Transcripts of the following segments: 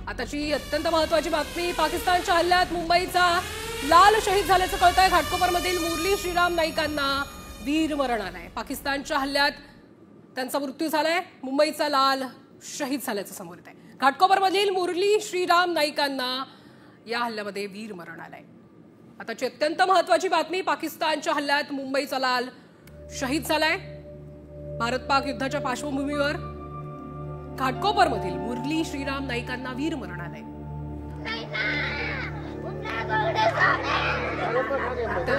आताची अत्यंत महत्त्वाची बातमी, पाकिस्तानच्या हल्ल्यात मुंबईचा लाल शहीद झाल्याचं कळतंय। घाटकोपरमधील मुरली श्रीराम नाईकांना वीरमरण आलंय। पाकिस्तानच्या हल्ल्यात त्यांचा मृत्यू झालाय। मुंबईचा लाल शहीद झाल्याचं समोर येतंय। घाटकोपरमधील मुरली श्रीराम नाईकांना या हल्ल्यामध्ये वीरमरण आलंय। आताची अत्यंत महत्त्वाची बातमी, पाकिस्तानच्या हल्ल्यात मुंबईचा लाल शहीद झालाय। भारत पाक युद्धाच्या पार्श्वभूमीवर घाटकोपरमधील मुरली श्रीराम नाईकांना वीरमरण आलंय।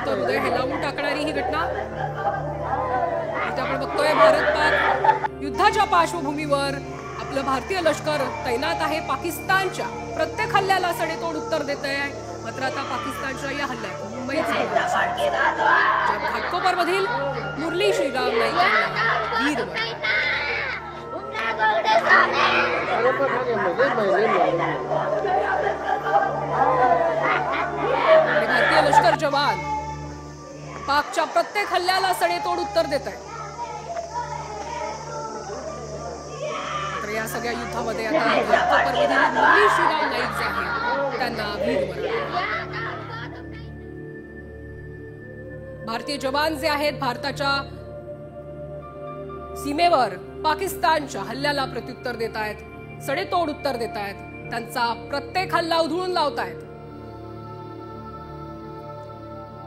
हृदय हेलावून टाकणारी ही घटना आपण बघतोय। भारत पाक युद्धाच्या पार्श्वभूमीवर आपलं भारतीय लष्कर तैनात आहे। पाकिस्तानच्या प्रत्येक हल्ल्याला सडेतोड उत्तर देत आहे। मात्र आता पाकिस्तानच्या या हल्ल्यात मुंबईचा घाटकोपरमधील मुरली श्रीराम नाईकांना वीरमरण भारतीय लष्कर जवान पाकच्या प्रत्येक हल्ल्याला सडेतोड उत्तर देत आहे। तर या सगळ्या युद्धामध्ये आता घाटकोपरमधील मुरली श्रीराम नाईक जे आहेत त्यांना वीरमरण। भारतीय जवान जे आहेत भारताच्या सीमेवर पाकिस्तानच्या हल्ल्याला प्रत्युत्तर देत आहेत, सडेतोड उत्तर देत आहेत। त्यांचा प्रत्येक हल्ला उधळून लावतायत।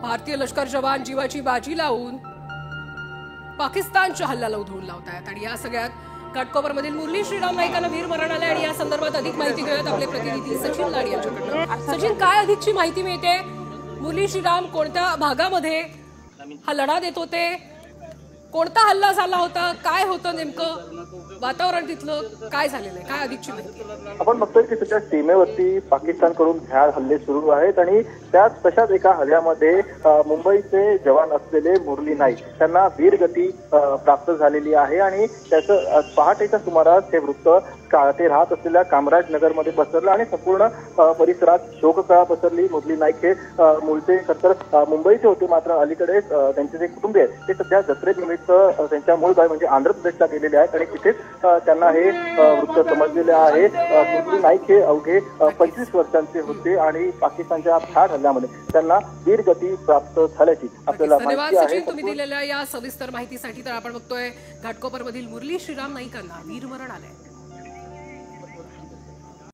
भारतीय लष्कर जवान जीवाची बाजी लावून पाकिस्तानच्या हल्ल्याला उधळून लावतायत। आणि या सगळ्यात घाटकोपरमधील मुरली श्रीराम नाईकांना वीरमरण आलंय। आणि या संदर्भात अधिक माहिती घेऊयात आपले प्रतिनिधी सचिन लाड यांच्याकडून। सचिन, काय अधिकची माहिती मिळते? मुरली श्रीराम कोणत्या भागामध्ये हा लढा देत होते? कोणता हल्ला झाला होता? काय होतं नेमकं वातावरण तिथलं? काय झालेलं आहे? काय अधिकची माहिती? आपण बघतोय की सध्या सीमेवरती पाकिस्तानकडून भ्याड हल्ले सुरू आहेत आणि त्यात तशाच एका हल्ल्यामध्ये मुंबईचे जवान असलेले मुरली नाईक त्यांना वीरगती प्राप्त झालेली आहे। आणि त्याचं पहाटेच्या सुमारास हे वृत्त ते राहत असलेल्या कामराज नगरमध्ये पसरलं आणि संपूर्ण परिसरात शोककळा पसरली। मुरली नाईक हे मूळचे खरतर मुंबईचे होते, मात्र अलीकडे त्यांचे जे कुटुंबीय आहेत ते सध्या जत्रेनिमित्त त्यांच्या मूळ गावी म्हणजे आंध्र प्रदेशला गेलेले आहेत आणि तिथेच त्यांना हे वृत्त समजलेले आहे। मुरली नाईक हे अवघे 25 वर्षांचे होते आणि पाकिस्तानच्या भ्याड हल्ल्यामध्ये त्यांना वीरगती प्राप्त झाल्याची आपल्याला माहिती आहे। तुम्ही दिलेल्या या सविस्तर माहितीसाठी तर आपण बघतोय घाटकोपरमधील मुरली श्रीराम नाईकांना वीरमरण आलंय।